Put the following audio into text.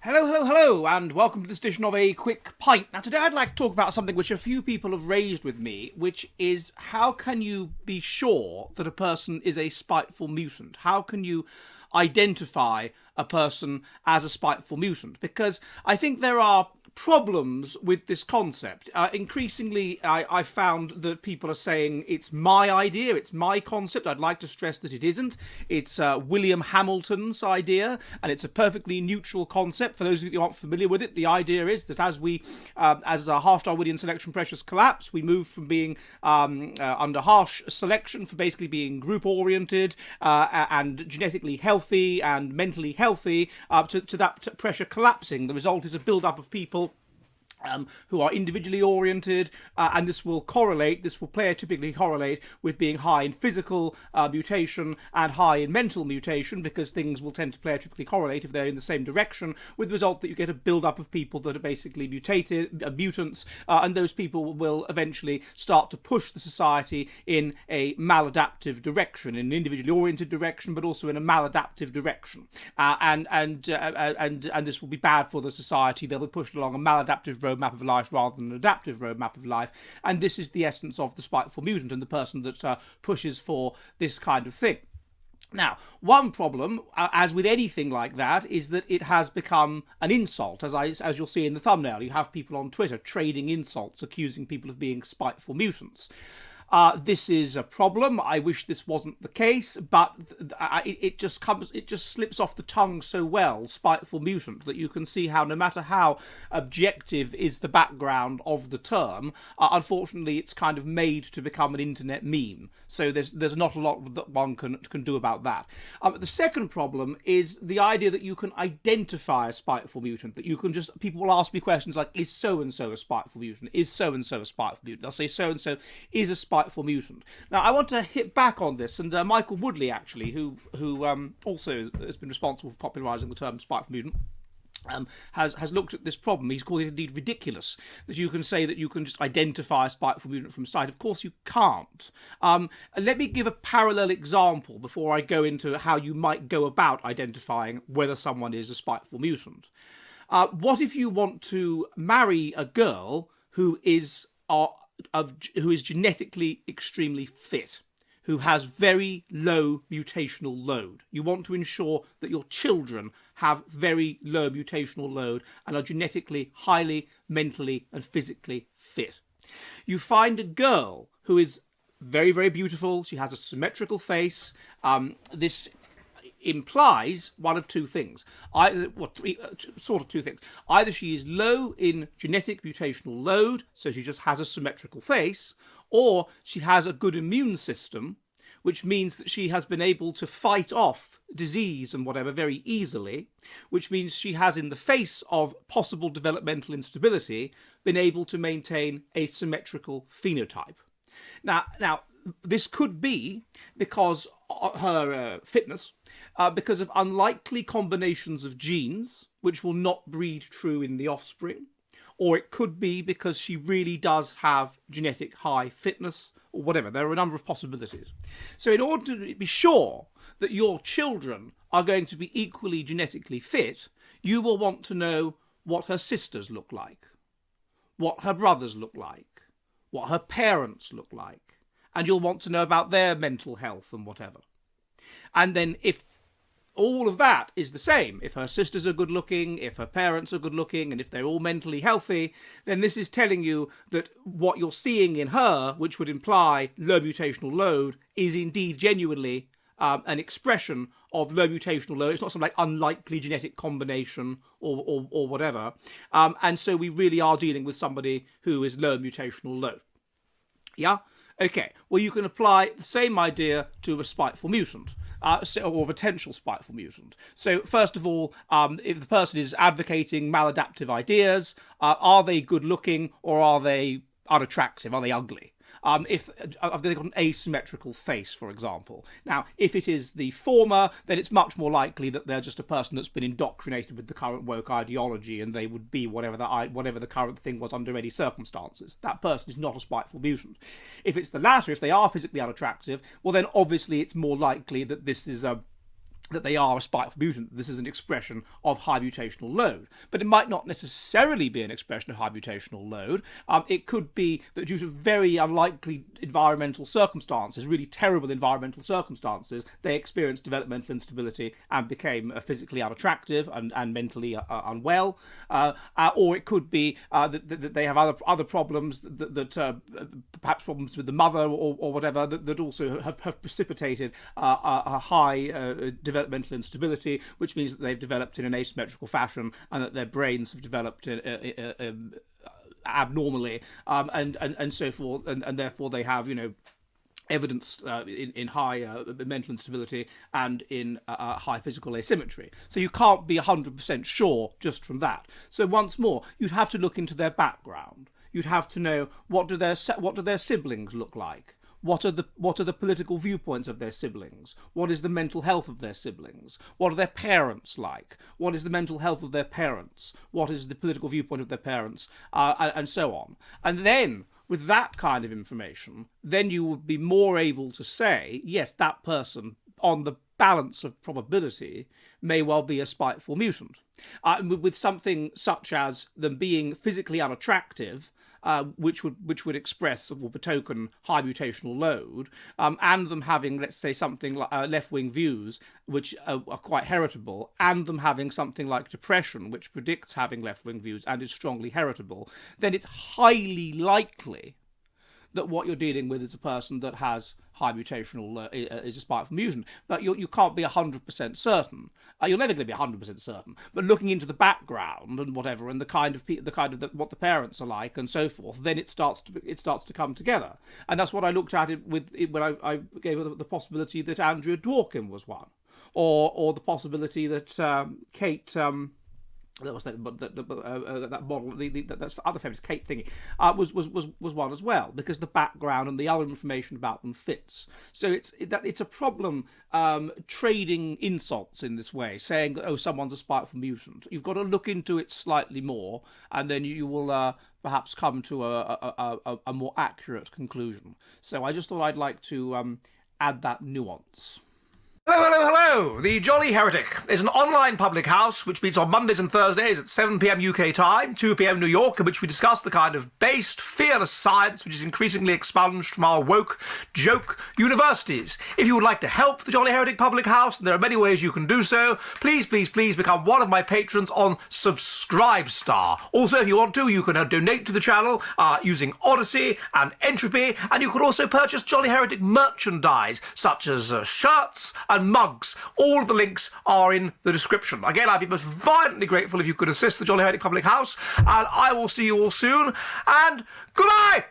Hello, and welcome to this edition of A Quick Pint. Now, today I'd like to talk about something which a few people have raised with me, which is how can you be sure that a person is a spiteful mutant? How can you identify a person as a spiteful mutant? Because I think there are problems with this concept. Increasingly, I found that people are saying it's my idea, it's my concept. I'd like to stress that it isn't. It's William Hamilton's idea, and it's a perfectly neutral concept. For those of you who aren't familiar with it, the idea is that as harsh-Darwinian selection pressures collapse, we move from being under harsh selection for basically being group-oriented and genetically healthy and mentally healthy to that pressure collapsing. The result is a build-up of people who are individually oriented, and this will typically correlate with being high in physical mutation and high in mental mutation, because things will tend to typically correlate if they're in the same direction, with the result that you get a build-up of people that are basically mutants, and those people will eventually start to push the society in a maladaptive direction, in an individually oriented direction, but also in a maladaptive direction, and this will be bad for the society. They'll be pushed along a maladaptive roadmap of life rather than an adaptive roadmap of life, and this is the essence of the spiteful mutant and the person that pushes for this kind of thing. Now, one problem, as with anything like that, is that it has become an insult. As you'll see in the thumbnail, you have people on Twitter trading insults, accusing people of being spiteful mutants. This is a problem. I wish this wasn't the case, but it just slips off the tongue so well, spiteful mutant, that you can see how no matter how objective is the background of the term, unfortunately it's kind of made to become an internet meme. So there's not a lot that one can do about that. The second problem is the idea that you can identify a spiteful mutant, that you can people will ask me questions like, is so-and-so a spiteful mutant? Is so-and-so a spiteful mutant? They'll say so-and-so is a spiteful mutant. Now, I want to hit back on this, and Michael Woodley, actually, who also has been responsible for popularising the term spiteful mutant, has looked at this problem. He's called it indeed ridiculous that you can say that you can just identify a spiteful mutant from sight. Of course you can't. Let me give a parallel example before I go into how you might go about identifying whether someone is a spiteful mutant. What if you want to marry a girl who is genetically extremely fit, who has very low mutational load? You want to ensure that your children have very low mutational load and are genetically, highly, mentally and physically fit. You find a girl who is very, very beautiful. She has a symmetrical face. This implies one of two things. Two things. Either she is low in genetic mutational load, so she just has a symmetrical face, or she has a good immune system, which means that she has been able to fight off disease and whatever very easily, which means she has, in the face of possible developmental instability, been able to maintain a symmetrical phenotype. Now, this could be because her fitness, because of unlikely combinations of genes which will not breed true in the offspring, or it could be because she really does have genetic high fitness, or whatever. There are a number of possibilities. So in order to be sure that your children are going to be equally genetically fit, you will want to know what her sisters look like, what her brothers look like, what her parents look like, and you'll want to know about their mental health and whatever. And then if all of that is the same, if her sisters are good looking, if her parents are good looking, and if they're all mentally healthy, then this is telling you that what you're seeing in her, which would imply low mutational load, is indeed genuinely an expression of low mutational load. It's not some like unlikely genetic combination or whatever. And so we really are dealing with somebody who is low mutational load. Yeah? Okay, well, you can apply the same idea to a spiteful mutant, or a potential spiteful mutant. So, first of all, if the person is advocating maladaptive ideas, are they good looking or are they unattractive? Are they ugly? If they've got an asymmetrical face, for example. Now, if it is the former, then it's much more likely that they're just a person that's been indoctrinated with the current woke ideology, and they would be whatever the current thing was under any circumstances. That person is not a spiteful mutant. If it's the latter, if they are physically unattractive, well, then obviously it's more likely that this is that they are a spiteful mutant. This is an expression of high mutational load. But it might not necessarily be an expression of high mutational load. It could be that due to very unlikely environmental circumstances, really terrible environmental circumstances, they experienced developmental instability and became physically unattractive and mentally unwell. Or it could be that they have other problems, that perhaps problems with the mother or whatever, that also have precipitated a high developmental instability, which means that they've developed in an asymmetrical fashion and that their brains have developed abnormally, and so forth, and therefore they have, evidence in high mental instability and in high physical asymmetry. So you can't be 100% sure just from that. So once more, you'd have to look into their background. You'd have to know what do their siblings look like. What are the political viewpoints of their siblings? What is the mental health of their siblings? What are their parents like? What is the mental health of their parents? What is the political viewpoint of their parents? And so on. And then, with that kind of information, then you would be more able to say, yes, that person, on the balance of probability, may well be a spiteful mutant. With something such as them being physically unattractive, which would express or betoken high mutational load, and them having, let's say, something like left-wing views, which are quite heritable, and them having something like depression, which predicts having left-wing views and is strongly heritable, then it's highly likely that what you're dealing with is a person that has high mutational, is a spiteful mutant. But you can't be 100% certain. You're never going to be 100% certain. But looking into the background and whatever, and the kind of what the parents are like and so forth, then it starts to come together. And that's what I looked at when I gave the possibility that Andrea Dworkin was one, or the possibility that Kate. That was that model. That's other feminist Kate thingy was one as well, because the background and the other information about them fits. So it's a problem trading insults in this way, saying that someone's a spiteful mutant. You've got to look into it slightly more, and then you will perhaps come to a more accurate conclusion. So I just thought I'd like to add that nuance. Hello, hello, hello! The Jolly Heretic is an online public house which meets on Mondays and Thursdays at 7 p.m. UK time, 2 p.m. New York, in which we discuss the kind of based, fearless science which is increasingly expunged from our woke, joke universities. If you would like to help the Jolly Heretic public house, and there are many ways you can do so, please become one of my patrons on Subscribestar. Also, if you want to, you can donate to the channel using Odysee and Entropy, and you can also purchase Jolly Heretic merchandise, such as shirts and mugs. All of the links are in the description. Again, I'd be most violently grateful if you could assist the Jolly Heretic Public House, and I will see you all soon, and goodbye!